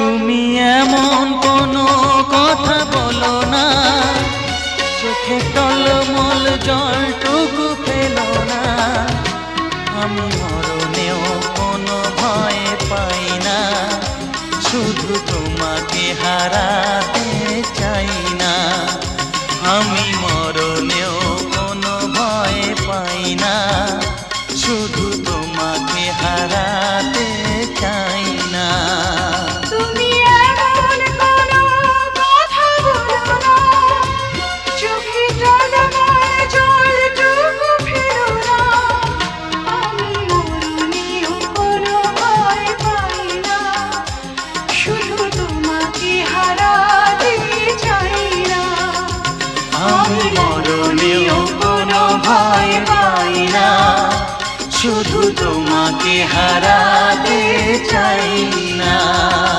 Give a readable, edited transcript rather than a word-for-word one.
তুমি এমন কোনো কথা বলো না, চোখে টলমল জলটুকু ফেলো না। আমি মরণেও কোনো ভয় পাই না, শুধু তোমাকে হারাতে চাই না। আমি মরণেও কোনো ভয় পাই না, শুধু তোমাকে হারাতে চাই না। তুমি এমন কোনো কথা বলো না, চোখে টলমল জলটুকু ফেলো না। আমি মরণেও কোনো ভয় পাই না, শুধু তোমাকে হারাতে চাই না। আমি মরণেও কোনো ভয় পাই না, শুধু তোমাকে হারাতে চাই না।